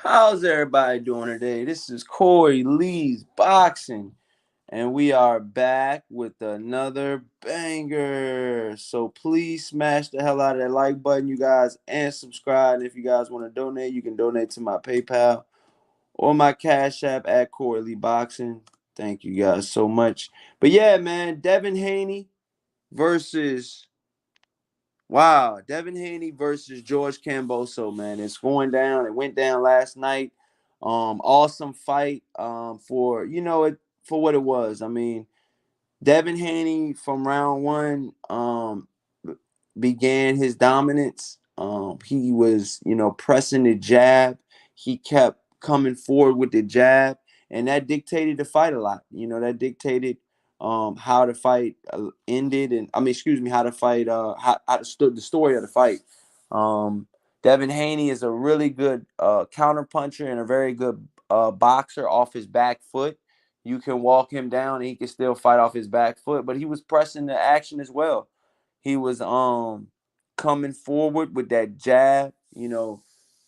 How's everybody doing today? This is Corey Lee's Boxing, and we are back with another banger. So please smash the hell out of that like button, you guys, and subscribe. And if you guys want to donate, you can donate to my PayPal or my Cash App at Corey Lee Boxing. Thank you guys so much. But yeah, man, Devin Haney versus Devin Haney versus George Kambosos, man. It's going down. It went down last night. Awesome fight. For it for what it was. I mean, Devin Haney from round one began his dominance. He was, pressing the jab. He kept coming forward with the jab, and that dictated the fight a lot. That dictated how the fight ended, and I mean, excuse me, how the fight how the story of the fight. Um, Devin Haney is a really good counter puncher and a very good boxer off his back foot. You can walk him down and he can still fight off his back foot, but he was pressing the action as well. He was coming forward with that jab,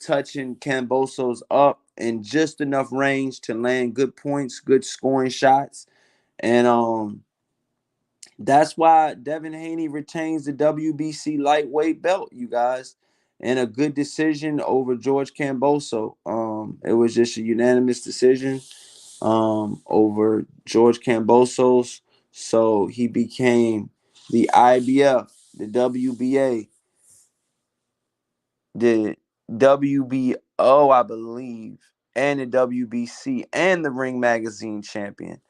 touching Kambosos up in just enough range to land good points, good scoring shots. And that's why Devin Haney retains the WBC lightweight belt, you guys, and a good decision over George Kambosos. It was just a unanimous decision over George Kambosos. So he became the IBF, the WBA, the WBO, I believe, and the WBC and the Ring Magazine champion.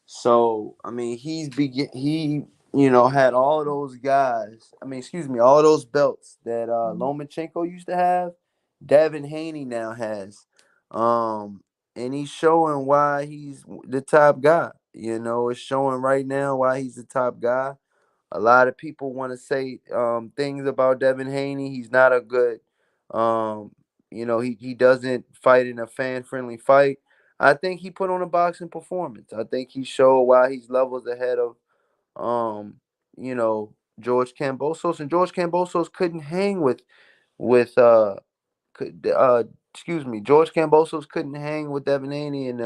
So I mean, had all of those guys. I mean, excuse me, all of those belts that Lomachenko used to have. Devin Haney now has, and he's showing why he's the top guy. It's showing right now why he's the top guy. A lot of people want to say things about Devin Haney. He's not a good, um, he doesn't fight in a fan friendly fight. I think he put on a boxing performance. I think he showed why he's levels ahead of, um, George Kambosos, and George Kambosos couldn't hang with could excuse me, George Kambosos couldn't hang with Devin Haney and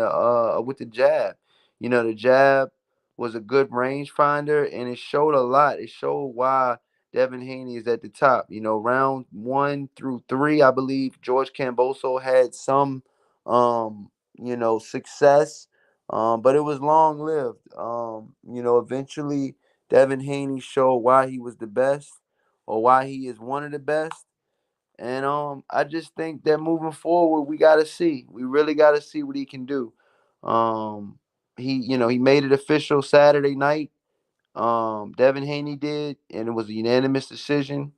with the jab. The jab was a good range finder, and it showed a lot. It showed why Devin Haney is at the top. Round 1 through 3, I believe George Kambosos had some success, but it was long lived. Eventually Devin Haney showed why he was the best, or why he is one of the best. And I just think that moving forward, we gotta see. We really gotta see what he can do. Um, he made it official Saturday night. Devin Haney did, and it was a unanimous decision.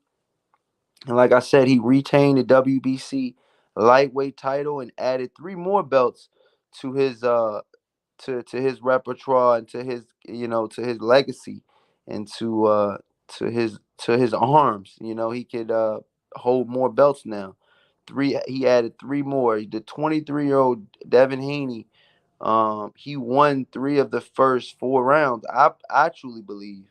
And like I said, he retained the WBC lightweight title and added 3 more belts to his to his repertoire and to his legacy, and to his arms. He could hold more belts now. He added 3 more. The 23-year-old Devin Haney, he won 3 of the first 4 rounds. I truly believe,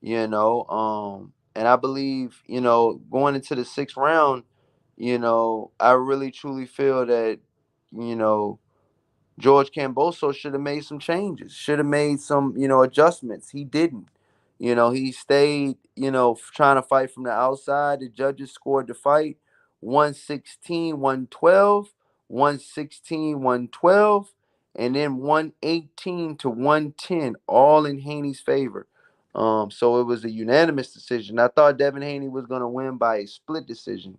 and I believe, going into the 6th round, I really truly feel that, you know George Kambosos should have made some changes, should have made some, adjustments. He didn't. He stayed, trying to fight from the outside. The judges scored the fight 116, 112, 116, 112, and then 118 to 110, all in Haney's favor. So it was a unanimous decision. I thought Devin Haney was going to win by a split decision.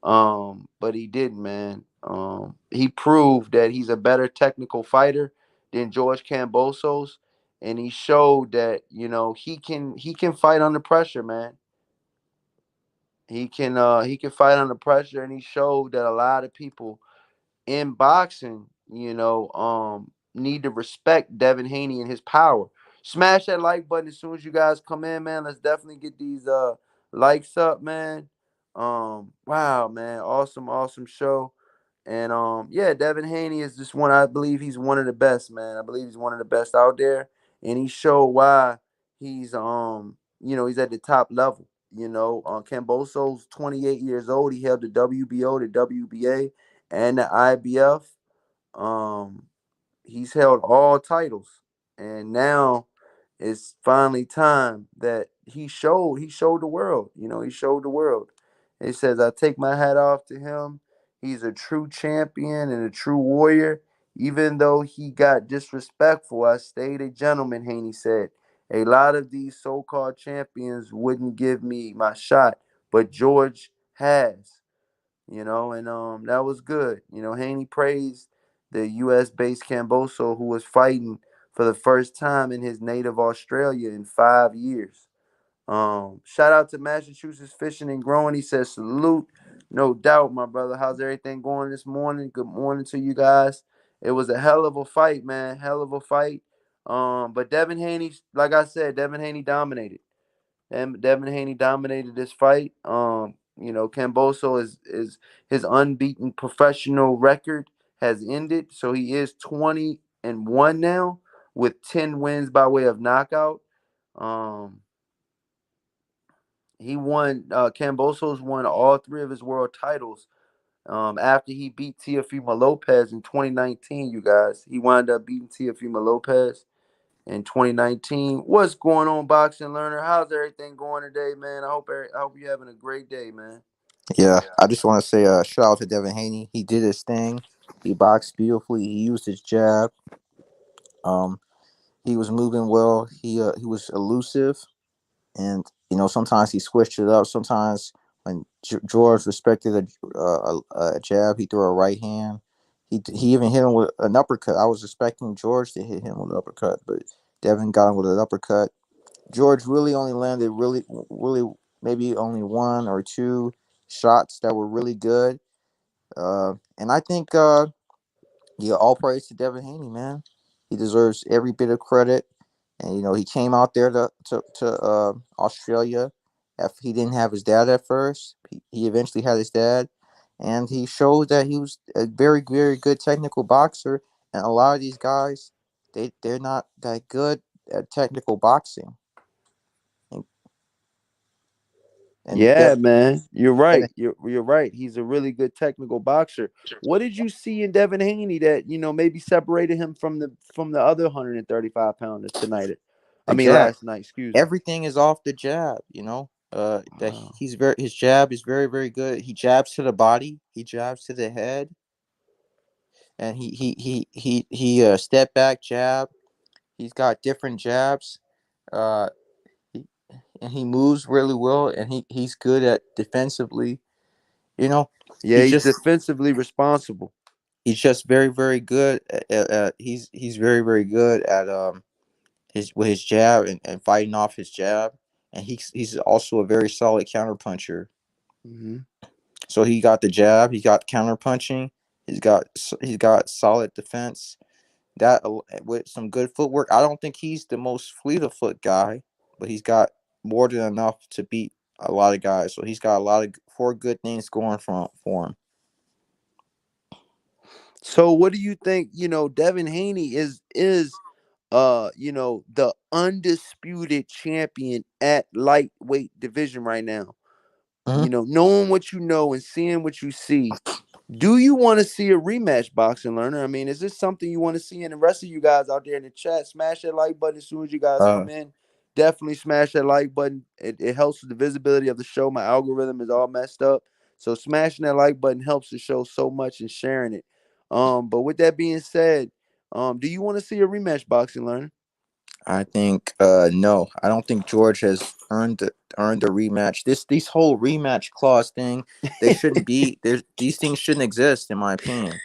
But he didn't, man. He proved that he's a better technical fighter than George Kambosos, and he showed that, he can fight under pressure, man. He can fight under pressure, and he showed that a lot of people in boxing, need to respect Devin Haney and his power. Smash that like button as soon as you guys come in, man. Let's definitely get these likes up, man. Wow, man, awesome, awesome show. And yeah, Devin Haney is just one. I believe he's one of the best, man. I believe he's one of the best out there, and he showed why he's at the top level. Camboso's 28 years old. He held the WBO, the WBA, and the IBF. Um, he's held all titles, and now it's finally time that he showed the world. He showed the world. It says, I take my hat off to him. He's a true champion and a true warrior. Even though he got disrespectful, I stayed a gentleman, Haney said. A lot of these so-called champions wouldn't give me my shot, but George has. And that was good. Haney praised the U.S. based Kamboso, who was fighting for the first time in his native Australia in 5 years. Shout out to Massachusetts Fishing and Growing. He says salute, no doubt, my brother. How's everything going this morning? Good morning to you guys. It was a hell of a fight, man. Hell of a fight. But Devin Haney, like I said, Devin Haney dominated. Devin Haney dominated this fight. Kamboso is his unbeaten professional record has ended, so he is 20-1 now with 10 wins by way of knockout. Um, he won. Kambosos won all three of his world titles. After he beat Teofimo Lopez in 2019, you guys, he wound up beating Teofimo Lopez in 2019. What's going on, Boxing Learner? How's everything going today, man? I hope you're having a great day, man. Yeah, I just want to say shout out to Devin Haney. He did his thing. He boxed beautifully. He used his jab. Um, he was moving well. He was elusive, and sometimes he switched it up. Sometimes when George respected a jab, he threw a right hand. He even hit him with an uppercut. I was expecting George to hit him with an uppercut, but Devin got him with an uppercut. George really only landed really maybe only one or two shots that were really good. And I think yeah, all praise to Devin Haney, man. He deserves every bit of credit. And he came out there to Australia. After he didn't have his dad at first, he eventually had his dad, and he showed that he was a very very good technical boxer. And a lot of these guys, they're not that good at technical boxing. And, and Yeah, Dev, man, you're right. Devin, You're right. He's a really good technical boxer. What did you see in Devin Haney that maybe separated him from the other 135 pounders tonight? I the mean, jab. last night. Excuse me. Everything is off the jab. That Wow. his jab is very very good. He jabs to the body. He jabs to the head, and he step back jab. He's got different jabs. Uh, he, and he moves really well, and he's good at defensively. You know, Yeah, he's he's just defensively responsible. he's just very very good. He's very very good at his with his jab and fighting off his jab, and he's also a very solid counter puncher. Hmm. So he got the jab, he got counter punching, he's got solid defense. That with some good footwork, I don't think he's the most fleet of foot guy, but he's got more than enough to beat a lot of guys. So he's got a lot of four good things going for him. So, what do you think? Devin Haney is the undisputed champion at lightweight division right now. Hmm. Knowing what you know and seeing what you see, do you want to see a rematch, Boxing Learner? I mean, is this something you want to see? And the rest of you guys out there in the chat, smash that like button as soon as you guys Uh, come in. Definitely smash that like button. It helps with the visibility of the show. My algorithm is all messed up. So smashing that like button helps the show so much and sharing it. But with that being said, do you want to see a rematch, Boxing Learner? I think no, I don't think George has earned a rematch. These whole rematch clause thing, they shouldn't be there. These things shouldn't exist, in my opinion.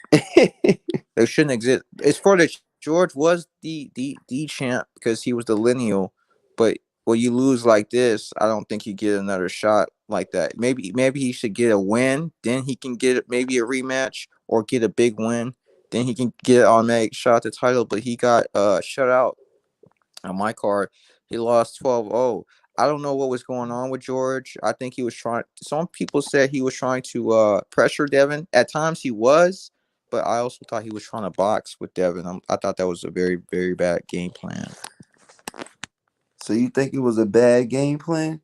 They shouldn't exist. It's for the George was the champ because he was the lineal, but when you lose like this, I don't think you get another shot like that. Maybe he should get a win, then he can get maybe a rematch or get a big win, then he can get an automatic shot at the title. But he got shut out on my card. He lost 12-0. I don't know what was going on with George. I think he was trying. Some people said he was trying to pressure Devin. At times he was, but I also thought he was trying to box with Devin. I thought that was a very very bad game plan. So you think it was a bad game plan?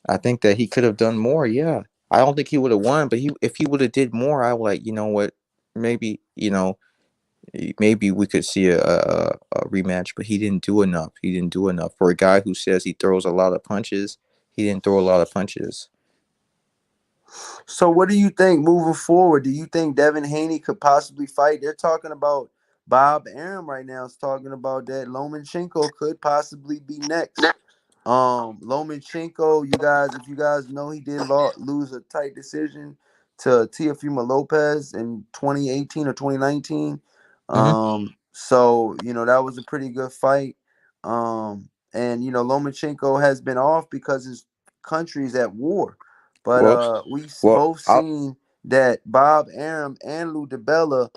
I think that he could have done more. Yeah, I don't think he would have won, but if he would have did more, I would like, you know what? maybe maybe we could see a rematch, but he didn't do enough. He didn't do enough for a guy who says he throws a lot of punches. He didn't throw a lot of punches. So what do you think moving forward? Do you think Devin Haney could possibly fight? They're talking about Bob Arum right now. Is talking about that Lomachenko could possibly be next. Lomachenko, you guys, if you guys know, he did lose a tight decision to Teofimo Lopez in 2018 or 2019. Hmm. So that was a pretty good fight. And Lomachenko has been off because his country is at war. But Well, we well, both seen that Bob Arum and Lou DiBella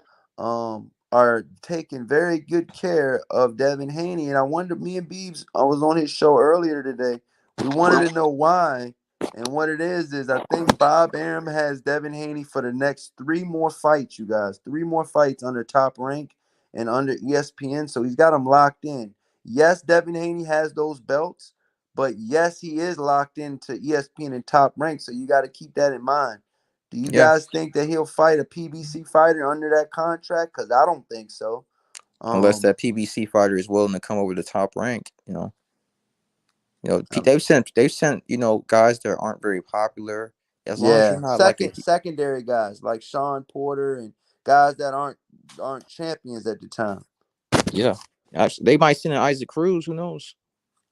are taking very good care of Devin Haney. And I wonder, me and Beebs, I was on his show earlier today. We wanted to know why. And what it is I think Bob Arum has Devin Haney for the next three more fights, you guys. Three more fights under Top Rank and under ESPN. So he's got them locked in. Yes, Devin Haney has those belts, but yes, he is locked into ESPN and Top Rank. So you got to keep that in mind. Do you yeah, guys think that he'll fight a PBC fighter under that contract? Because I don't think so. unless Um, that PBC fighter is willing to come over the top rank, um, they've sent guys that aren't very popular. As long as yeah, you're not like a secondary guys like Sean Porter and guys that aren't champions at the time. yeah, actually, they might send an Isaac Cruz. Who knows?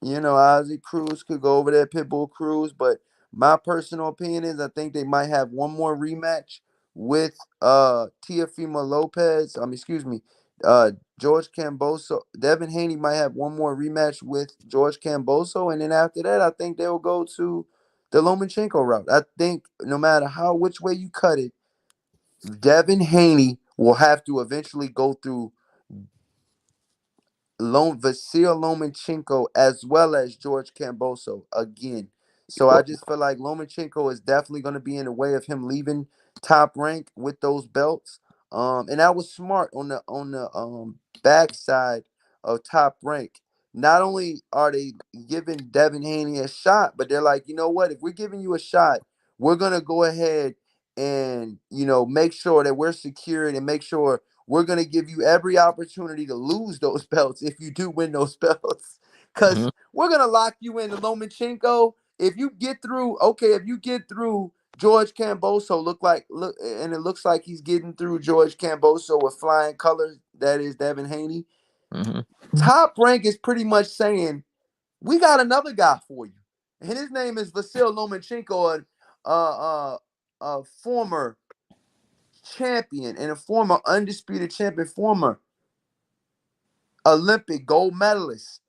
Isaac Cruz could go over there, Pitbull Cruz, but my personal opinion is I think they might have one more rematch with Teofimo Lopez. Excuse me, uh George Camboso. Devin Haney might have one more rematch with George Camboso, and then after that, I think they'll go to the Lomachenko route. I think no matter which way you cut it, Devin Haney will have to eventually go through Vasil Lomachenko as well as George Kamboso again. So I Well, just feel like Lomachenko is definitely going to be in the way of him leaving Top Rank with those belts. And that was smart on the backside of Top Rank. Not only are they giving Devin Haney a shot, but they're like, you know what? If we're giving you a shot, we're gonna go ahead and make sure that we're secured and make sure we're going to give you every opportunity to lose those belts if you do win those belts. hmm Because we're going to lock you into Lomachenko. If you get through, okay, if you get through George Camboso, and it looks like he's getting through George Camboso with flying colors, that is Devin Haney. hmm Top Rank is pretty much saying, we got another guy for you. And his name is Vasil Lomachenko, a former champion and a former undisputed champion, former Olympic gold medalist,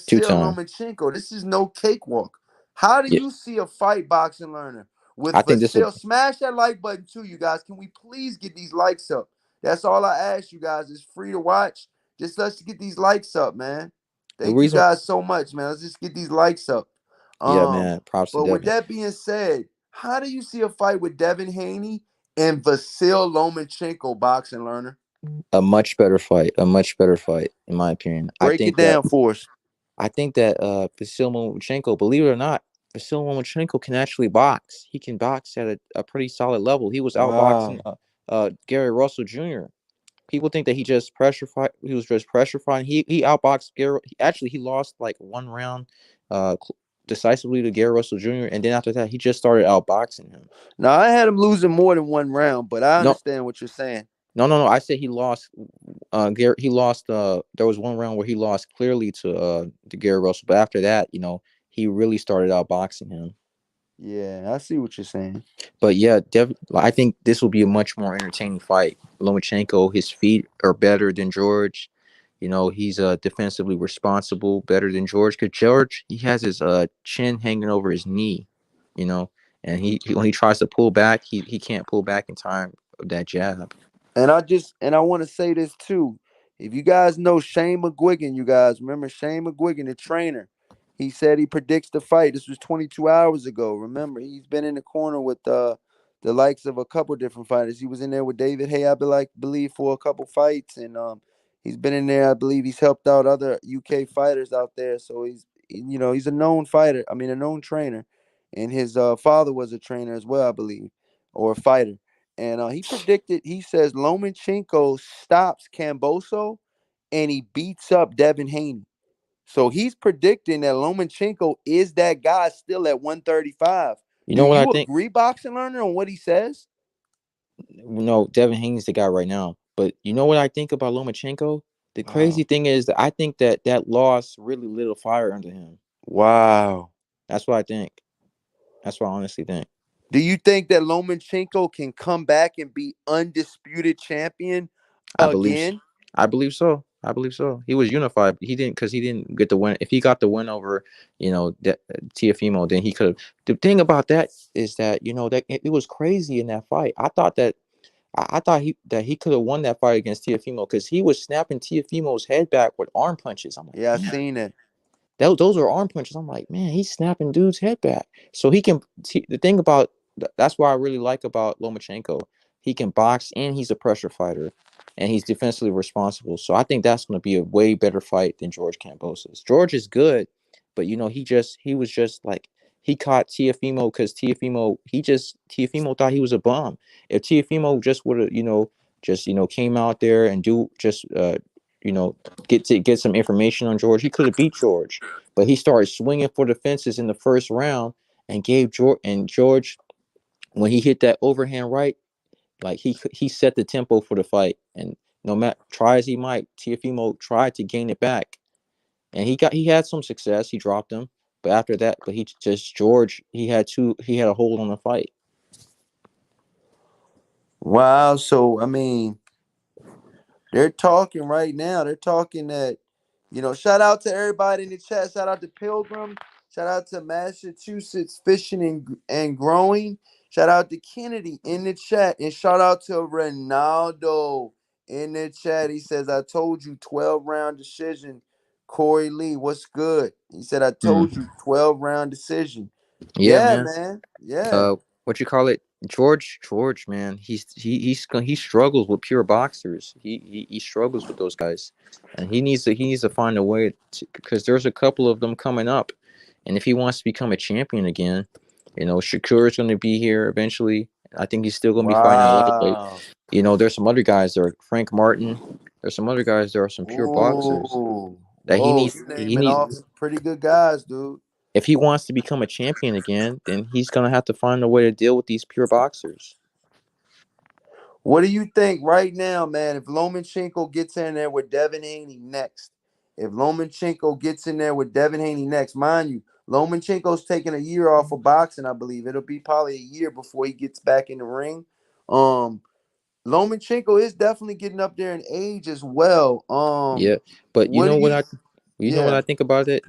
two Vasil time. Lomachenko. This is no cakewalk. How do Yeah, you see a fight, boxing learner, with I think this will. Vasil? Smash that like button too, you guys. Can we please get these likes up? That's all I ask you guys. It's free to watch. Just let's get these likes up, man. The Thank you reason, guys so much, man. Let's just get these likes up. yeah, Um, man, props to but with Devin. that being said, how do you see a fight with Devin Haney and Vasil Lomachenko, boxing learner? A much better fight. A much better fight, in my opinion. I Break it think that down for us. I think that Vasil Lomachenko, believe it or not, Vasil Lomachenko can actually box. He can box at a pretty solid level. He was outboxing Wow. Gary Russell Jr. People think that he just pressure fight. He was just pressure fighting. He outboxed Gary. Actually, he lost like one round, decisively to Gary Russell Jr. And then after that, he just started outboxing him. Now I had him losing more than one round, but I No, understand what you're saying. no, no, no. I said he lost. Gary, he lost. There was one round where he lost clearly to Gary Russell, but after that, he really started outboxing him. Yeah, I see what you're saying. But yeah, I think this will be a much more entertaining fight. Lomachenko, his feet are better than George. He's defensively responsible, better than George. Because George, he has his chin hanging over his knee, you know, and when he tries to pull back, he can't pull back in time of that jab. And I want to say this too. If you guys know Shane McGuigan, you guys remember Shane McGuigan, the trainer. He said he predicts the fight. This was 22 hours ago. Remember, he's been in the corner with the likes of a couple different fighters. He was in there with David Hay, believe, for a couple fights, and he's been in there. I believe he's helped out other UK fighters out there. So he's a known fighter. I mean, a known trainer, and his father was a trainer as well, I believe, or a fighter. and he predicted. He says Lomachenko stops Kamboso, and he beats up Devin Haney. So he's predicting that Lomachenko is that guy still at 135. You Do know what I you think? agree, boxing learner, on what he says? No, Devin Haney's the guy right now. But you know what I think about Lomachenko? The crazy Wow. thing is that I think that that loss really lit a fire under him. Wow. That's what I think. That's what I honestly think. Do you think that Lomachenko can come back and be undisputed champion I believe. again? I believe so. I believe so. He was unified. He didn't because he didn't get the win. If he got the win over, Tiafimo, then he could have. The thing about that is that that it was crazy in that fight. I thought that I thought he could have won that fight against Tiafimo because he was snapping Tiafimo's head back with arm punches. I'm like, Yeah, I man, seen it. those are arm punches. I'm like, man, he's snapping dude's head back. So he can. The thing about that's what I really like about Lomachenko. He can box and he's a pressure fighter, and he's defensively responsible. So I think that's going to be a way better fight than George Kambosos. George is good, but he was just like he caught Tiafimo because Tiafimo thought he was a bum. If Tiafimo just would have came out there and do just you know get some information on George, he could have beat George. But he started swinging for the fences in the first round and gave George when he hit that overhand right, like he set the tempo for the fight. And no matter try as he might, Tiafimo tried to gain it back, and he had some success. He dropped him, but after that, but he just George he had a hold on the fight. Wow. So I mean, they're talking right now. They're talking that, shout out to everybody in the chat. Shout out to Pilgrim. Shout out to Massachusetts Fishing and Growing. Shout out to Kennedy in the chat. And shout out to Ronaldo in the chat. He says, I told you 12-round decision. Corey Lee, what's good? He said, I told Mm. you 12-round decision. Yeah, Yeah, man. man. Yeah. What you call it? George, man. He struggles with pure boxers. He struggles with those guys, and he needs to find a way to, because there's a couple of them coming up, and if he wants to become a champion again, Shakur is going to be here eventually. I think he's still going to be fighting at lightweight. Wow. There's some other guys there, Frank Martin. There's some other guys there are some pure boxers Ooh. that he Whoa. needs. You He naming needs off some pretty good guys, dude. if he wants to become a champion again, then he's gonna have to find a way to deal with these pure boxers. What do you think right now, man? If Lomachenko gets in there with Devin Haney next, if Lomachenko gets in there with Devin Haney next, mind you, Lomachenko's taking a year off of boxing, I believe. It'll be probably a year before he gets back in the ring. Um, Lomachenko is definitely getting up there in age as well. Yeah, but What do you? you know what Yeah, I think about it.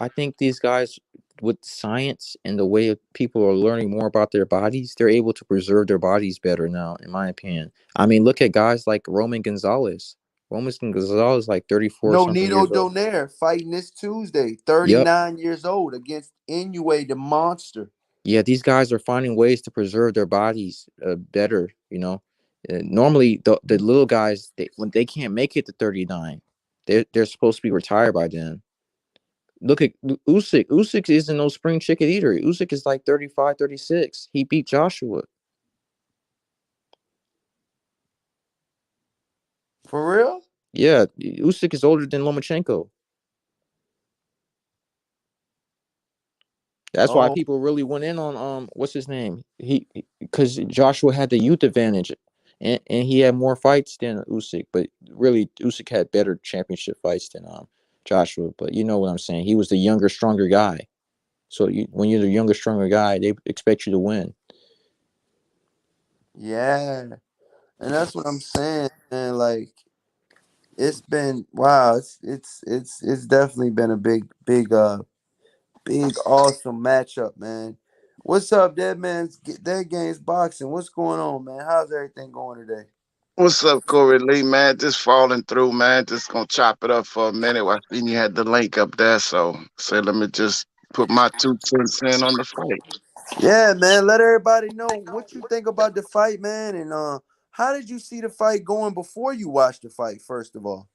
I think these guys with science and the way people are learning more about their bodies, they're able to preserve their bodies better now, in my opinion. I mean, look at guys like Roman Gonzalez. Roman Gonzalez, like 34 no, something Nito years old. Donaire fighting this Tuesday, Yep. 39 years old against Inoue the Monster. Yeah, these guys are finding ways to preserve their bodies better. Normally the little guys when they can't make it to 39, they're supposed to be retired by then. Look at Usyk. Usyk isn't no spring chicken eater. Usyk is like 35, 36. He beat Joshua. For real? Yeah, Usyk is older than Lomachenko. That's why Oh, people really went in on what's his name? He because Joshua had the youth advantage, and he had more fights than Usyk. But really, Usyk had better championship fights than Joshua. But you know what I'm saying? He was the younger, stronger guy. So when you're the younger, stronger guy, they expect you to win. yeah. And that's what I'm saying, man. Like it's been wow, it's definitely been a big awesome matchup, man. What's up, Dead Games Boxing? What's going on, man? How's everything going today? What's up, Corey Lee, man? Just falling through, man. Just gonna chop it up for a minute. I seen you had the link up there, so say let me just put my 2 cents in on the fight. Yeah, man. Let everybody know what you think about the fight, man. And how did you see the fight going before you watched the fight, first of all?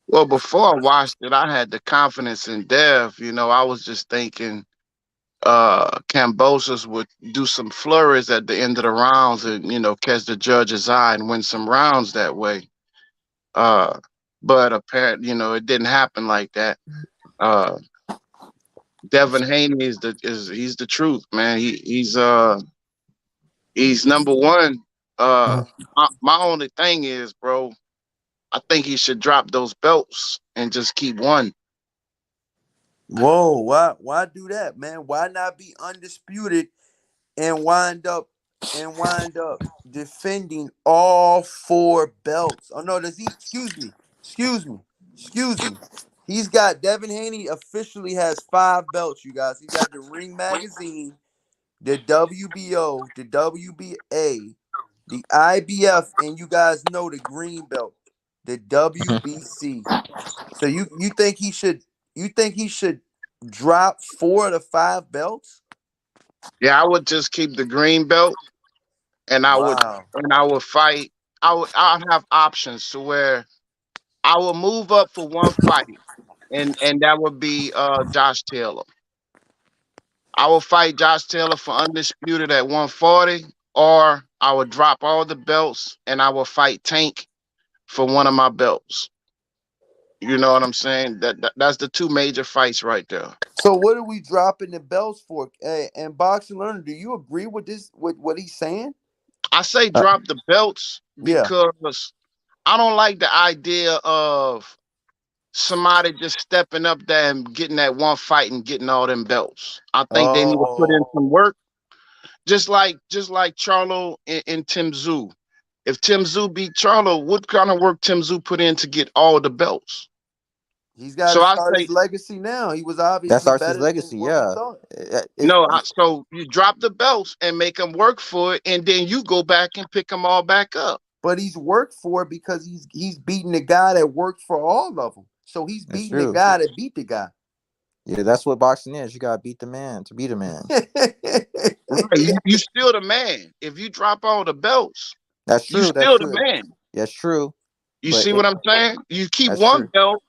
Well, before I watched it, I had the confidence in Dev. I was just thinking Kambosos would do some flurries at the end of the rounds and catch the judge's eye and win some rounds that way. Uh, but apparently, it didn't happen like that. Uh, Devin Haney is he's the truth, man. He's number one. My only thing is, bro, I think he should drop those belts and just keep one. Whoa, why do that, man? Why not be undisputed and wind up defending all four belts? Oh no, does he? Excuse me. He's got Devin Haney officially has five belts, you guys. He's got the Ring Magazine, the WBO, the WBA, the IBF, and you guys know the green belt, the WBC. So you think he should drop four of the five belts? Yeah, I would just keep the green belt, and Wow. I would fight. I'd have options to where I will move up for one fight, and that would be Josh Taylor. I will fight Josh Taylor for undisputed at 140, or I would drop all the belts and I will fight Tank for one of my belts. You know what I'm saying? That's the two major fights right there. So what are we dropping the belts for? Hey, and Boxing Learner, do you agree with this with what he's saying? I say Uh, drop the belts Yeah. because I don't like the idea of somebody just stepping up there and getting that one fight and getting all them belts. I think they need to put in Oh, some work, just like Charlo and Tim Zoo. If Tim Zoo beat Charlo, what kind of work Tim Zoo put in to get all the belts? he's got So to I start say his legacy now. He was that obviously starts his better than legacy. what we Yeah, thought. it's no. So you drop the belts and make them work for it, and then you go back and pick them all back up. But he's worked for it because he's beating the guy that worked for all of them. So he's it's beating the true. guy that beat the guy. Yeah, that's what boxing is. You gotta beat the man to beat a man. Right? You still the man. If you drop all the belts, That's you true. That's still the true. man. That's true. You But see what I'm saying? You keep that's one true. belt,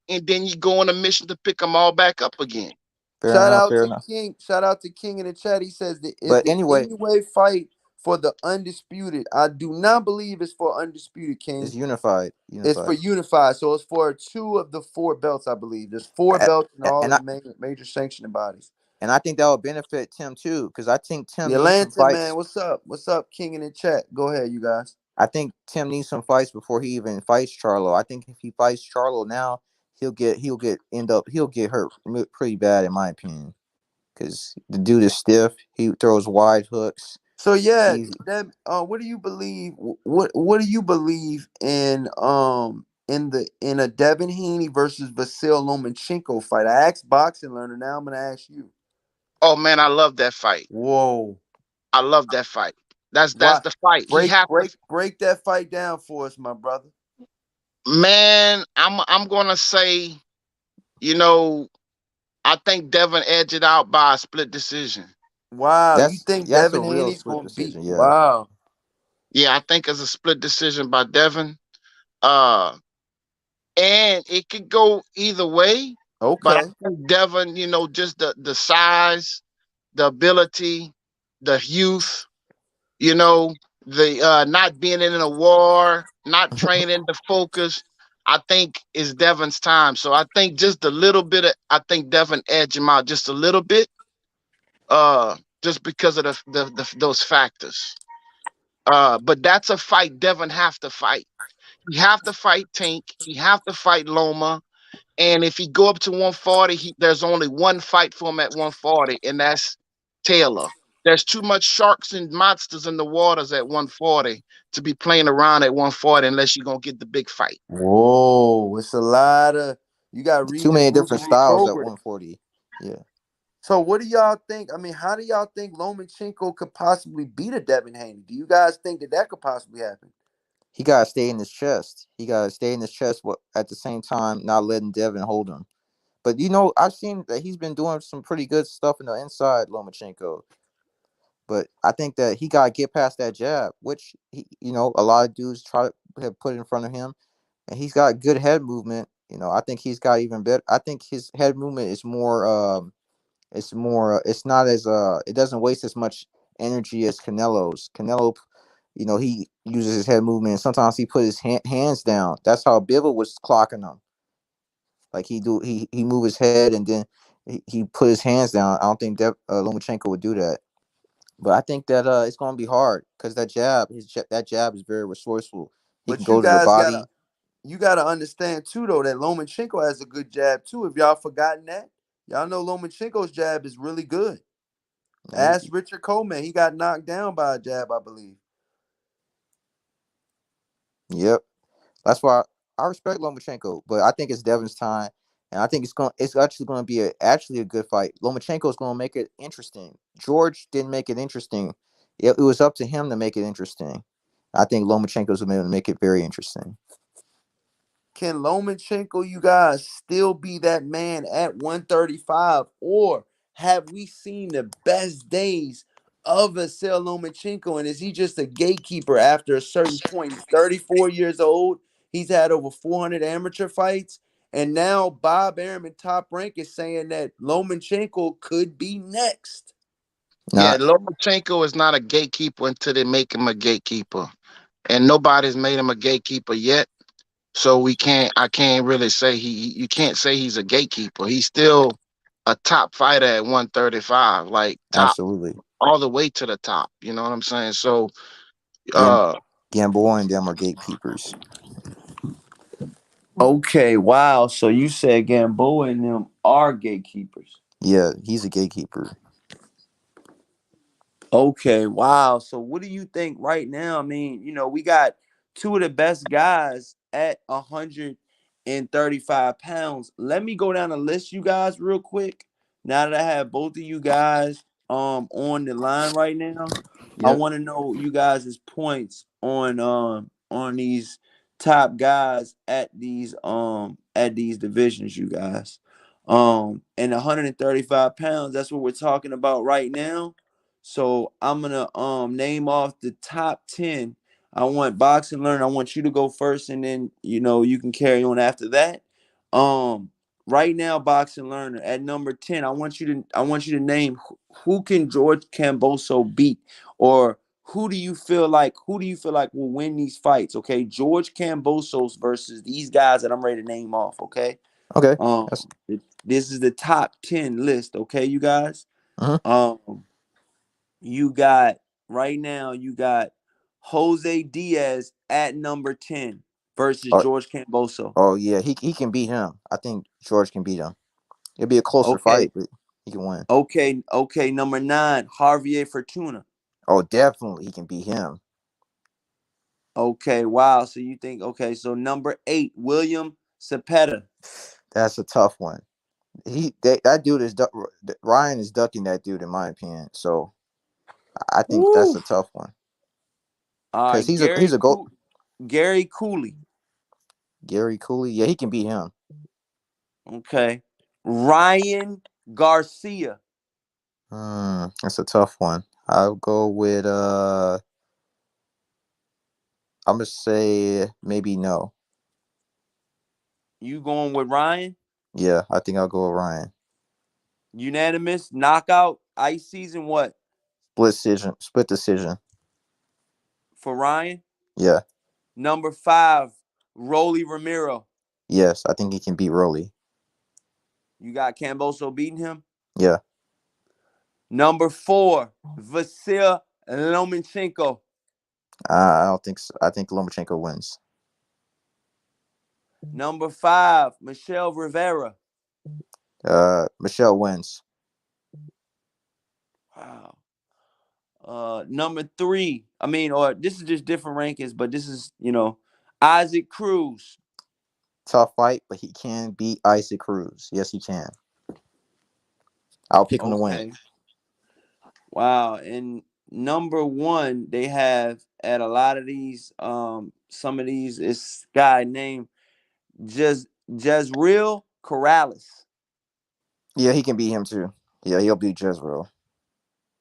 and then you go on a mission to pick them all back up again. Fair enough. Fair enough. Shout out to King in the chat. He says that is But the anyway, anyway fight for the undisputed. I do not believe it's for undisputed, it's King. unified. It's for Unified. unified. So it's for two of the four belts, I believe. There's four A- belts in all And of I the major sanctioning bodies. and I think that would benefit Tim too, because I think The Tim needs some Atlanta man, fights. what's up? What's up, King in the chat? Go ahead, you guys. I think Tim needs some fights before he even fights Charlo. I think if he fights Charlo now, he'll get hurt pretty bad in my opinion. Because the dude is stiff. He throws wide hooks. So yeah, He's that what do you believe? What do you believe in a Devin Haney versus Vasil Lomachenko fight? I asked Boxing Learner. Now I'm gonna ask you. Oh man, I love that fight. Whoa! I love that fight. That's Why the fight. He have to. break that fight down for us, my brother. Man, I'm gonna say, you know, I think Devin edged it out by a split decision. Wow, you think that's a Devin real Haney's split gonna beat? decision. Yeah, Wow. Yeah, I think it's a split decision by Devin. Uh, and it could go either way, but I Okay. think Devin, just the size, the ability, the youth, the not being in a war, not training the focus. I think is Devin's time. So I think just a little bit of I think Devin edged him out just a little bit, just because of those factors. But that's a fight Devin have to fight. He have to fight Tank. He have to fight Loma. And if he go up to 140, there's only one fight for him at 140, and that's Taylor. There's too much sharks and monsters in the waters at 140 to be playing around at 140 unless you're gonna get the big fight. Whoa, it's a lot of you got too reading many Ruben different styles at October. 140. Yeah, So what do y'all think? I mean, how do y'all think Lomachenko could possibly beat a Devin Haney? Do you guys think that could possibly happen? he gotta stay in his chest. He gotta stay in his chest, at the same time not letting Devin hold him. But I've seen that he's been doing some pretty good stuff in the inside, Lomachenko. But I think that he gotta get past that jab, which a lot of dudes try to have put in front of him, and he's got good head movement. I think he's got even better. I think his head movement is more It's more. It's not as It doesn't waste as much energy as Canelo's. Canelo, he uses his head movement. And sometimes he put his hands down. That's how Bivol was clocking him. Like he move his head and then he put his hands down. I don't think that Lomachenko would do that. But I think that it's going to be hard because that jab is very resourceful. He can But you go to the guys gotta body. you gotta understand too though that Lomachenko has a good jab too. If y'all forgotten that, y'all know Lomachenko's jab is really good. Ask Richard Coleman. He got knocked down by a jab, I believe. Yep. That's why I respect Lomachenko, but I think it's Devin's time, and I think it's actually going to be actually a good fight. Lomachenko is going to make it interesting. George didn't make it interesting. It was up to him to make it interesting. I think Lomachenko's going to make it very interesting. Can Lomachenko, you guys, still be that man at 135? Or have we seen the best days of Vasyl Lomachenko? And is he just a gatekeeper after a certain point? He's 34 years old. He's had over 400 amateur fights. And now Bob Arum, Top Rank, is saying that Lomachenko could be next. Yeah, Not Lomachenko is not a gatekeeper until they make him a gatekeeper, and nobody's made him a gatekeeper yet. So I can't really say you can't say he's a gatekeeper. He's still a top fighter at 135, like top absolutely. all the way to the top. You know what I'm saying? So, Gam- uh, Gamboa and them are gatekeepers. Okay, wow. So you said Gamboa and them are gatekeepers. Yeah, he's a gatekeeper. Okay, wow. So what do you think right now? I mean, we got two of the best guys at 135 pounds. Let me go down the list, you guys, real quick. Now that I have both of you guys on the line right now, I Yep. want to know you guys' points on these top guys at these divisions, you guys. And 135 pounds, that's what we're talking about right now. So I'm gonna name off the top 10. I want Boxing Learn. I want you to go first, and then you can carry on after that. Um, right now, Boxing Learner at number 10. I want you to name who can George Camboso beat, or who do you feel like will win these fights? Okay, George Cambosos versus these guys that I'm ready to name off. Okay, Okay. um, That's. this is the top 10 list. Okay, you guys. Mhm. Um, you got right now, you got Jose Diaz at number 10 versus Oh, George Camboso. oh yeah, he can beat him. I think George can beat him. It'll be a closer Okay. fight, but he can win. Okay. Number 9, Javier Fortuna. Oh, definitely he can beat him. Okay, wow. So you think, okay, so number 8, William Cepeda. That's a tough one. That dude Ryan is ducking that dude in my opinion. So I think that's Woo. a tough one All because right, he's a goat. Gary Cooley. Gary Cooley, yeah, he can beat him. Okay. Ryan Garcia. That's a tough one. I'll go with I'm gonna say maybe no. You going with Ryan? Yeah, I think I'll go with Ryan. Unanimous knockout ice season what Split decision. for Ryan? Yeah, Number 5, Rolly Ramiro. yes, I think he can beat Rolly. You got Camboso beating him. Yeah, Number 4, Vasyl Lomachenko. I don't think so. I think Lomachenko wins. Number 5, Michelle Rivera. Michelle wins. Wow. Number 3, or this is just different rankings, but this is, Isaac Cruz. Tough fight, but he can beat Isaac Cruz. Yes, he can. I'll pick him to win. Okay. Wow. And number 1, they have at a lot of these, some of these, this guy named just Jezreel Corrales. Yeah, he can beat him too. Yeah, he'll beat Jezreel.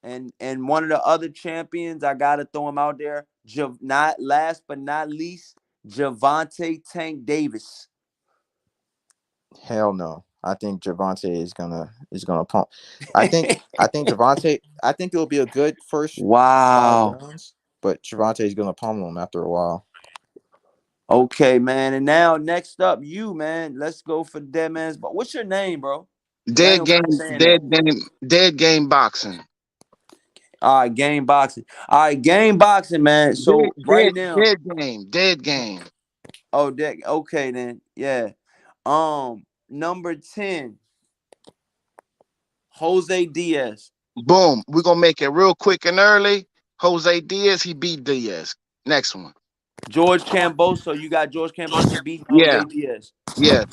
And one of the other champions, I gotta throw him out there. Not last but not least, Javante Tank Davis. Hell no. I think Javante is gonna pump. I think Javante. I think it'll be a good first 5 Wow. rounds, but Javante is gonna pummel him after a while. Okay, man. And now next up, you, man. Let's go for Dead Man's. But what's your name, bro? Because I ain't Dead gonna keep game, saying that. dead game, dead game boxing. All right, game boxing. All right, game boxing, man. Dead, So right dead, now, dead game, dead game. oh, that okay then, yeah. Number 10, Jose Diaz, Boom. We're gonna make it real quick and early. Jose Diaz, he beat Diaz. Next one. George Camboso. You got George Camboso beating Yeah, Jose Diaz. yeah.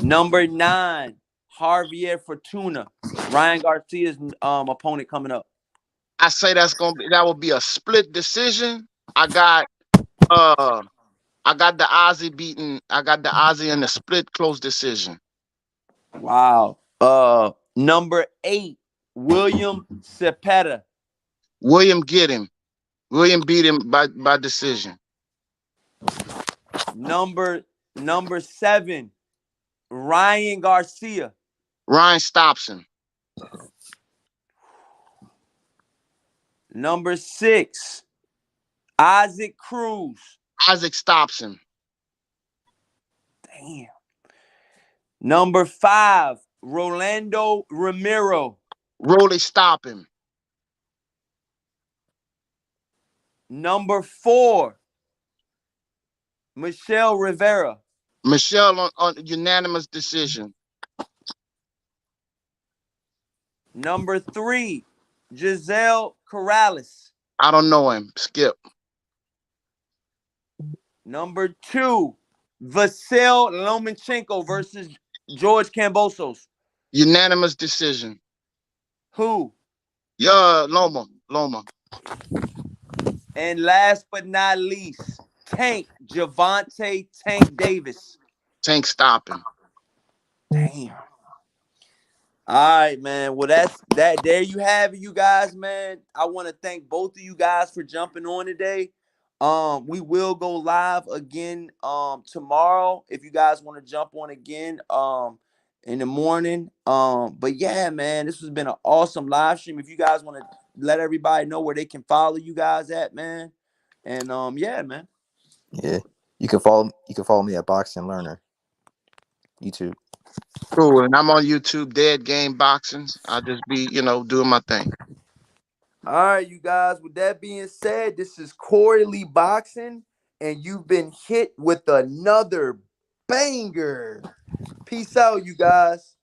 Number 9, Javier Fortuna, Ryan Garcia's opponent coming up. I say that will be a split decision. I got uh I got the Ozzy beating. I got the Ozzy in the split close decision. Wow. Number 8, William Cepeda. William get him. William beat him by decision. Number 7, Ryan Garcia. Ryan stops him. Number 6, Isaac Cruz. Isaac stops him. Damn. Number 5, Rolando Ramiro. Rolly stop him. Number 4, Michelle Rivera. Michelle on unanimous decision. Number 3, Giselle Corrales. I don't know him. Skip. Number 2, Vasil Lomachenko versus George Kambosos. Unanimous decision. Who? Yeah, Loma. And last but not least, Javante Tank Davis. Tank stop him. Damn. All right, man. Well, that's that. There you have it, you guys, man. I want to thank both of you guys for jumping on today. We will go live again tomorrow if you guys want to jump on again in the morning. But yeah, man, this has been an awesome live stream. If you guys want to let everybody know where they can follow you guys at, man. And yeah, man. Yeah, you can follow me at Boxing Learner YouTube. Cool. And I'm on YouTube, Dead Game Boxing. I'll just be, doing my thing. All right, you guys. With that being said, this is Corey Lee Boxing, and you've been hit with another banger. Peace out, you guys.